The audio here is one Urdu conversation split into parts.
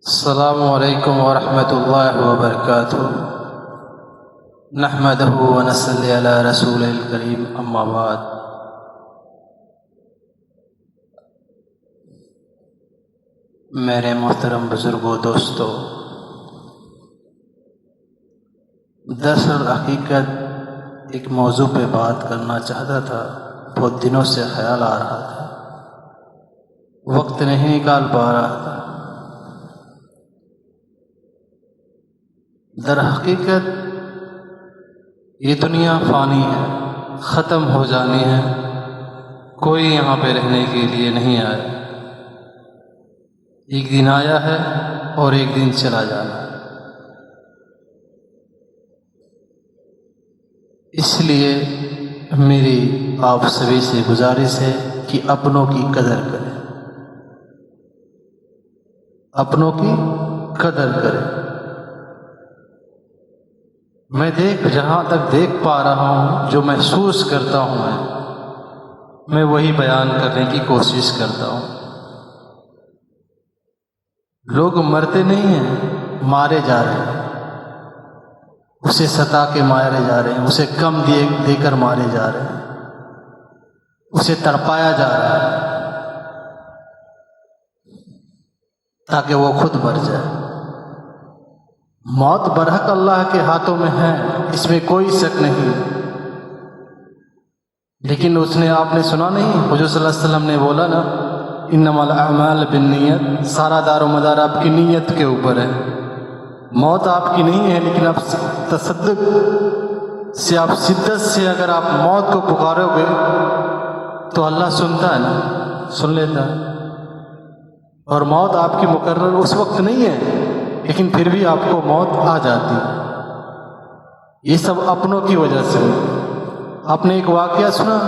السلام علیکم ورحمۃ اللہ وبرکاتہ۔ نحمدہ ونصلی علی رسول الکریم، اما بعد۔ میرے محترم بزرگوں، دوستو، دراصل حقیقت ایک موضوع پہ بات کرنا چاہتا تھا، بہت دنوں سے خیال آ رہا تھا، وقت نہیں نکال پا رہا تھا۔ در حقیقت یہ دنیا فانی ہے، ختم ہو جانی ہے، کوئی یہاں پہ رہنے کے لیے نہیں آیا۔ ایک دن آیا ہے اور ایک دن چلا جانا ہے۔ اس لیے میری آپ سبھی سے گزارش ہے کہ اپنوں کی قدر کریں، اپنوں کی قدر کریں۔ میں جہاں تک دیکھ پا رہا ہوں، جو محسوس کرتا ہوں، میں وہی بیان کرنے کی کوشش کرتا ہوں۔ لوگ مرتے نہیں ہیں، مارے جا رہے ہیں، اسے ستا کے مارے جا رہے ہیں، اسے کم دے کر مارے جا رہے ہیں، اسے تڑپایا جا رہا ہے تاکہ وہ خود مر جائے۔ موت برحق اللہ کے ہاتھوں میں ہے، اس میں کوئی شک نہیں، لیکن آپ نے سنا نہیں، حضور صلی اللہ علیہ وسلم نے بولا نا، انما الاعمال بالنیت، سارا دار و مدار آپ کی نیت کے اوپر ہے۔ موت آپ کی نہیں ہے، لیکن آپ تصدق سے، آپ شدت سے اگر آپ موت کو پکارو گے تو اللہ سنتا ہے نا، سن لیتا ہے۔ اور موت آپ کی مقرر اس وقت نہیں ہے، لیکن پھر بھی آپ کو موت آ جاتی۔ یہ سب اپنوں کی وجہ سے۔ آپ نے ایک واقعہ سنا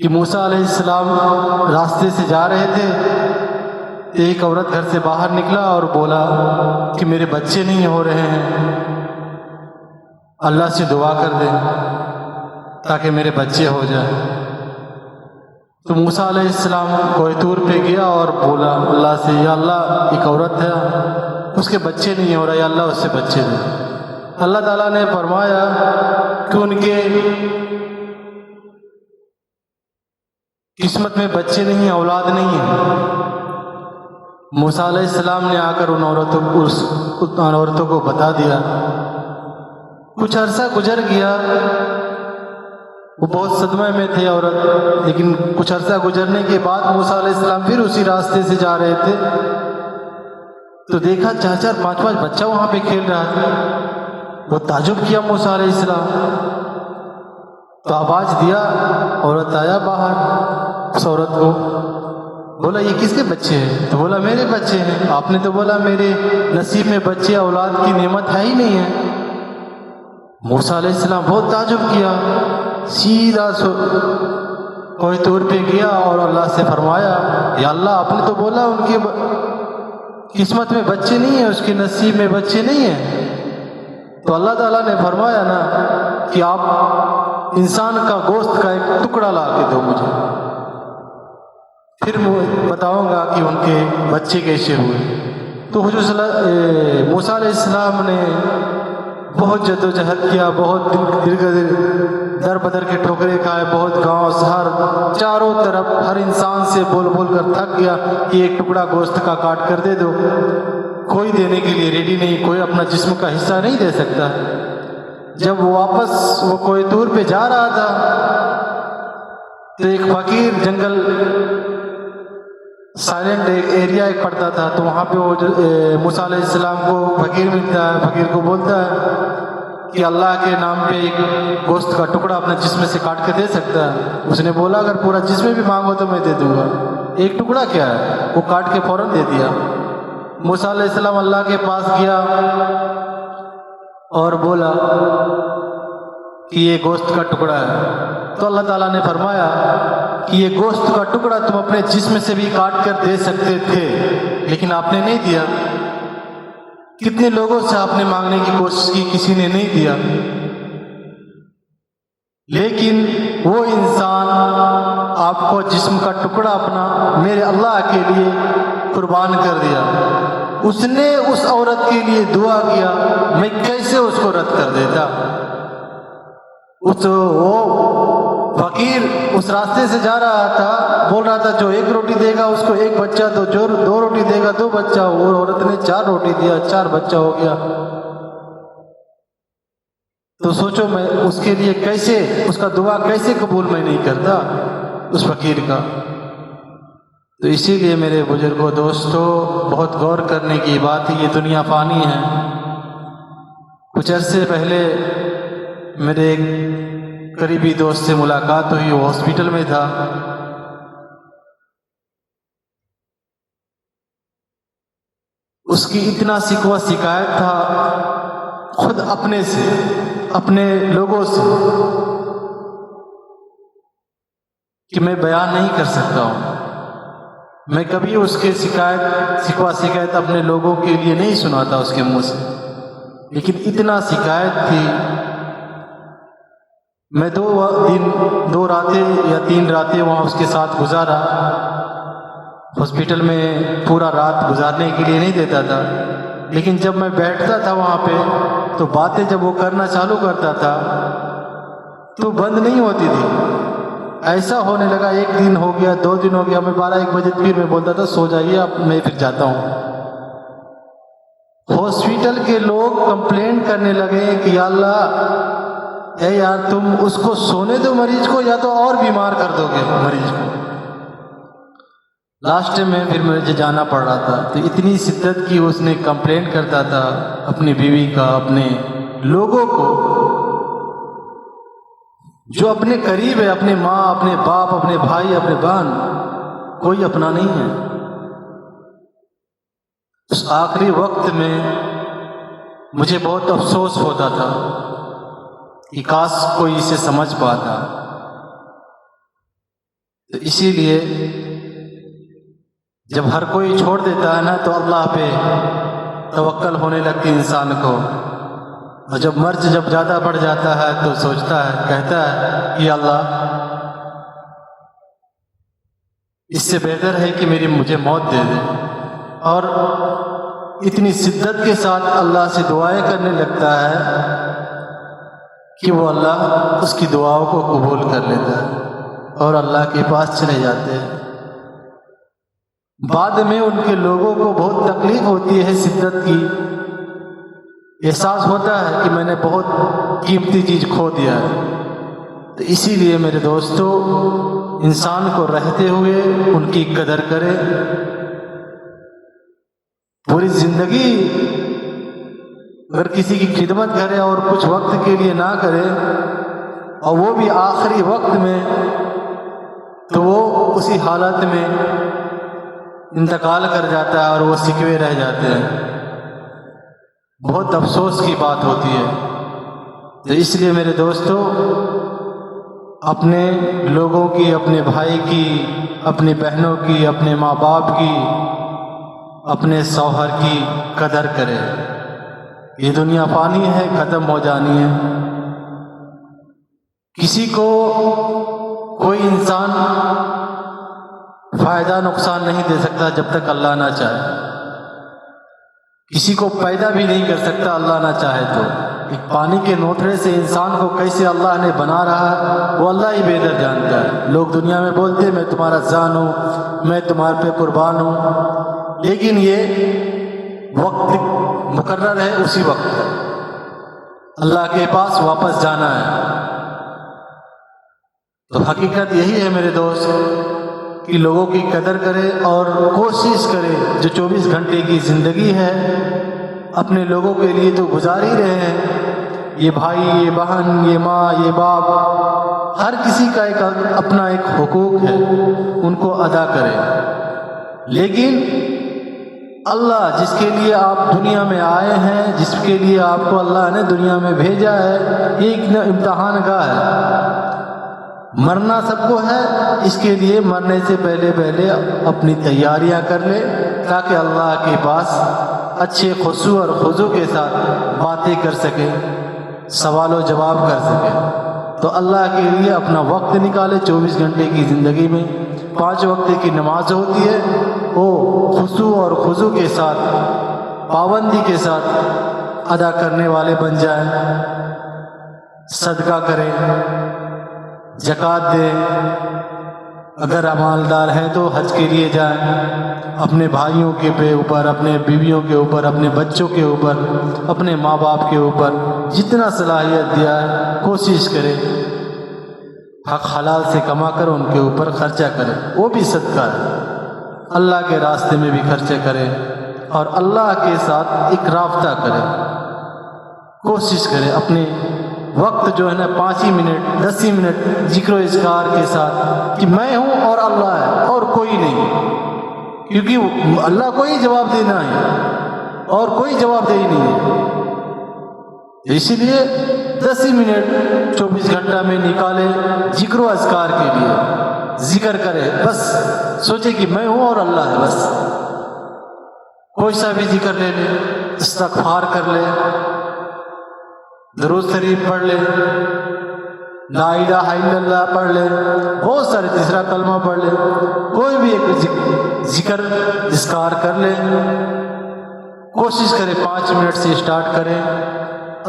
کہ موسیٰ علیہ السلام راستے سے جا رہے تھے، ایک عورت گھر سے باہر نکلا اور بولا کہ میرے بچے نہیں ہو رہے ہیں، اللہ سے دعا کر دیں تاکہ میرے بچے ہو جائیں۔ تو موسیٰ علیہ السلام کوہ طور پہ گیا اور بولا اللہ سے، یا اللہ ایک عورت ہے، اس کے بچے نہیں ہو رہا، یا اللہ اس سے بچے دے۔ اللہ تعالیٰ نے فرمایا کہ ان کے قسمت میں بچے نہیں ہیں، اولاد نہیں ہے۔ موسیٰ علیہ السلام نے آ کر ان عورتوں کو بتا دیا۔ کچھ عرصہ گزر گیا، وہ بہت صدمے میں تھے عورت، لیکن کچھ عرصہ گزرنے کے بعد موسیٰ علیہ السلام پھر اسی راستے سے جا رہے تھے تو دیکھا 4-4 5-5 بچہ وہاں پہ کھیل رہا تھا۔ وہ تعجب کیا موسیٰ علیہ السلام، تو آواز دیا، عورت آیا باہر، اس عورت کو بولا یہ کس کے بچے ہیں؟ تو بولا میرے بچے ہیں۔ آپ نے تو بولا میرے نصیب میں بچے اولاد کی نعمت ہے ہی نہیں ہے۔ موسیٰ علیہ السلام بہت تعجب کیا، سیدھا کوہ طور پہ گیا اور اللہ سے فرمایا، یا اللہ آپ نے تو بولا ان کی قسمت میں بچے نہیں ہیں، اس کے نصیب میں بچے نہیں ہیں۔ تو اللہ تعالیٰ نے فرمایا نا کہ آپ انسان کا گوشت کا ایک ٹکڑا لا کے دو مجھے، پھر میں بتاؤں گا کہ ان کے بچے کیسے ہوئے۔ تو موسیٰ علیہ السلام نے بہت جد و جہد کیا، بہت در بدر کے ٹھوکرے کھائے، بہت گاؤں شہر چاروں طرف ہر انسان سے بول بول کر تھک گیا کہ ایک ٹکڑا گوشت کا کاٹ کر دے دو۔ کوئی دینے کے لیے ریڈی نہیں، کوئی اپنا جسم کا حصہ نہیں دے سکتا۔ جب واپس وہ کوہ طور پہ جا رہا تھا تو ایک فقیر جنگل سائلنٹ ایریا ایک پڑتا تھا، تو وہاں پہ وہ موسیٰ علیہ السلام کو فقیر ملتا ہے، فقیر کو بولتا ہے کہ اللہ کے نام پہ ایک گوشت کا ٹکڑا اپنے جسم سے کاٹ کے دے سکتا ہے؟ اس نے بولا اگر پورا جسم بھی مانگو تو میں دے دوں گا، ایک ٹکڑا کیا ہے؟ وہ کاٹ کے فوراً دے دیا۔ موسیٰ علیہ السلام اللہ کے پاس گیا اور بولا کہ یہ گوشت کا ٹکڑا ہے۔ تو اللہ تعالیٰ نے فرمایا کہ یہ گوشت کا ٹکڑا تم اپنے جسم سے بھی کاٹ کر دے سکتے تھے، لیکن آپ نے نہیں دیا۔ کتنے لوگوں سے آپ نے مانگنے کی کوشش کی، کسی نے نہیں دیا، لیکن وہ انسان آپ کو جسم کا ٹکڑا اپنا میرے اللہ کے لیے قربان کر دیا. اس نے اس عورت کے لیے دعا کیا، میں کیسے اس کو رد کر دیتا؟ وہ فقیر اس راستے سے جا رہا تھا، بول رہا تھا جو 1 روٹی دے گا اس کو 1 بچہ، تو جو 2 روٹی دے گا 2 بچہ. وہ عورت نے 4 روٹی دیا، 4 بچہ ہو گیا. تو سوچو میں اس کے لیے کیسے، اس کا دعا کیسے قبول میں نہیں کرتا اس فقیر کا. تو اسی لیے میرے بزرگوں دوستو، بہت غور کرنے کی بات ہے. یہ دنیا فانی ہے. کچھ عرصے پہلے میرے ایک قریبی دوست سے ملاقات ہوئی، وہ ہاسپٹل میں تھا. اس کی اتنا شکوہ شکایت تھا خود اپنے سے، اپنے لوگوں سے، کہ میں بیان نہیں کر سکتا ہوں. میں کبھی اس کے شکوہ شکایت اپنے لوگوں کے لیے نہیں سنا تھا اس کے منہ سے، لیکن اتنا شکایت تھی. میں 2 راتیں یا 3 راتیں وہاں اس کے ساتھ گزارا. ہاسپٹل میں پورا رات گزارنے کے لیے نہیں دیتا تھا، لیکن جب میں بیٹھتا تھا وہاں پہ تو باتیں جب وہ کرنا چالو کرتا تھا تو بند نہیں ہوتی تھی. ایسا ہونے لگا، 1 دن ہو گیا، 2 دن ہو گیا، میں 12-1 بجے پھر میں بولتا تھا سو جائیے اب میں پھر جاتا ہوں. ہاسپٹل کے لوگ کمپلینٹ کرنے لگے کہ یا اللہ، اے یار تم اس کو سونے دو مریض کو، یا تو اور بیمار کر دو گے مریض کو. لاسٹ میں پھر مجھے جانا پڑ رہا تھا. تو اتنی شدت کی اس نے کمپلینٹ کرتا تھا اپنی بیوی کا، اپنے لوگوں کو جو اپنے قریب ہے، اپنے ماں، اپنے باپ، اپنے بھائی، اپنے بہن، کوئی اپنا نہیں ہے. اس آخری وقت میں مجھے بہت افسوس ہوتا تھا کہ کاش کوئی اسے سمجھ پاتا. تو اسی لیے جب ہر کوئی چھوڑ دیتا ہے نا تو اللہ پہ توکل ہونے لگتی انسان کو. اور جب مرض جب زیادہ بڑھ جاتا ہے تو سوچتا ہے، کہتا ہے کہ اللہ اس سے بہتر ہے کہ مجھے موت دے دے. اور اتنی شدت کے ساتھ اللہ سے دعائیں کرنے لگتا ہے کہ وہ اللہ اس کی دعاؤں کو قبول کر لیتا ہے اور اللہ کے پاس چلے جاتے ہیں. بعد میں ان کے لوگوں کو بہت تکلیف ہوتی ہے، شدت کی احساس ہوتا ہے کہ میں نے بہت قیمتی چیز کھو دیا ہے. تو اسی لیے میرے دوستو، انسان کو رہتے ہوئے ان کی قدر کرے. پوری زندگی اگر کسی کی خدمت کرے اور کچھ وقت کے لیے نہ کرے، اور وہ بھی آخری وقت میں، تو وہ اسی حالت میں انتقال کر جاتا ہے اور وہ سکوے رہ جاتے ہیں. بہت افسوس کی بات ہوتی ہے. تو اس لیے میرے دوستو، اپنے لوگوں کی، اپنے بھائی کی، اپنی بہنوں کی، اپنے ماں باپ کی، اپنے شوہر کی قدر کرے. یہ دنیا فانی ہے، ختم ہو جانی ہے. کسی کو کوئی انسان فائدہ نقصان نہیں دے سکتا جب تک اللہ نہ چاہے. کسی کو پیدا بھی نہیں کر سکتا اللہ نہ چاہے. تو ایک پانی کے نوترے سے انسان کو کیسے اللہ نے بنا رہا ہے وہ اللہ ہی بہتر جانتا ہے. لوگ دنیا میں بولتے ہیں میں تمہارا جان ہوں، میں تمہارے پہ قربان ہوں، لیکن یہ وقت مقرر ہے، اسی وقت اللہ کے پاس واپس جانا ہے. تو حقیقت یہی ہے میرے دوست کہ لوگوں کی قدر کرے اور کوشش کرے. جو 24 گھنٹے کی زندگی ہے اپنے لوگوں کے لیے تو گزار ہی رہے ہیں. یہ بھائی، یہ بہن، یہ ماں، یہ باپ، ہر کسی کا اپنا ایک حقوق ہے، ان کو ادا کرے. لیکن اللہ جس کے لیے آپ دنیا میں آئے ہیں، جس کے لیے آپ کو اللہ نے دنیا میں بھیجا ہے، یہ ایک امتحان گاہ ہے. مرنا سب کو ہے، اس کے لیے مرنے سے پہلے اپنی تیاریاں کر لے تاکہ اللہ کے پاس اچھے خشوع اور خضوع کے ساتھ باتیں کر سکے، سوال و جواب کر سکے. تو اللہ کے لیے اپنا وقت نکالے. 24 گھنٹے کی زندگی میں 5 وقت کی نماز ہوتی ہے، وہ خشوع خضوع کے ساتھ، پابندی کے ساتھ ادا کرنے والے بن جائیں، صدقہ کریں، زکوٰۃ دیں، اگر مالدار ہیں تو حج کے لیے جائیں، اپنے بھائیوں کے اوپر، اپنے بیویوں کے اوپر، اپنے بچوں کے اوپر، اپنے ماں باپ کے اوپر جتنا صلاحیت دیا ہے کوشش کریں حق حلال سے کما کر ان کے اوپر خرچہ کریں، وہ بھی صدقہ ہے، اللہ کے راستے میں بھی خرچہ کریں اور اللہ کے ساتھ ایک رابطہ کریں، کوشش کریں اپنے وقت جو ہے نا 5 منٹ 10 منٹ ذکر و اذکار کے ساتھ کہ میں ہوں اور اللہ ہے اور کوئی نہیں، کیونکہ اللہ کو ہی جواب دینا ہے اور کوئی جواب دہ نہیں ہے، اسی لیے 10 منٹ 24 گھنٹہ میں نکالے ذکر و اذکار کے لیے، ذکر کرے، بس سوچے کہ میں ہوں اور اللہ ہے، بس کوئی سا بھی ذکر لے لے، استغفار کر لے، درود شریف پڑھ لے، لا الہ الا اللہ پڑھ لے، بہت سارے تیسرا کلمہ پڑھ لے، کوئی بھی ایک ذکر اذکار کر لے، کوشش کرے 5 منٹ سے اسٹارٹ کریں،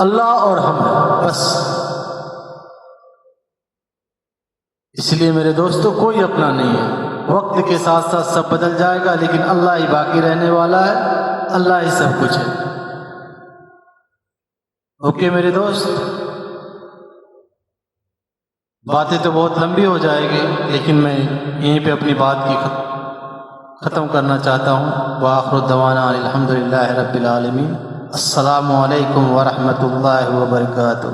اللہ اور ہم ہیں بس۔ اس لیے میرے دوستو کوئی اپنا نہیں ہے، وقت کے ساتھ ساتھ سب بدل جائے گا لیکن اللہ ہی باقی رہنے والا ہے، اللہ ہی سب کچھ ہے۔ اوکے میرے دوست، باتیں تو بہت لمبی ہو جائے گی لیکن میں یہیں پہ اپنی بات کی ختم کرنا چاہتا ہوں۔ وآخر دعوانا الحمدللہ رب العالمین۔ السلام علیکم ورحمۃ اللہ وبرکاتہ۔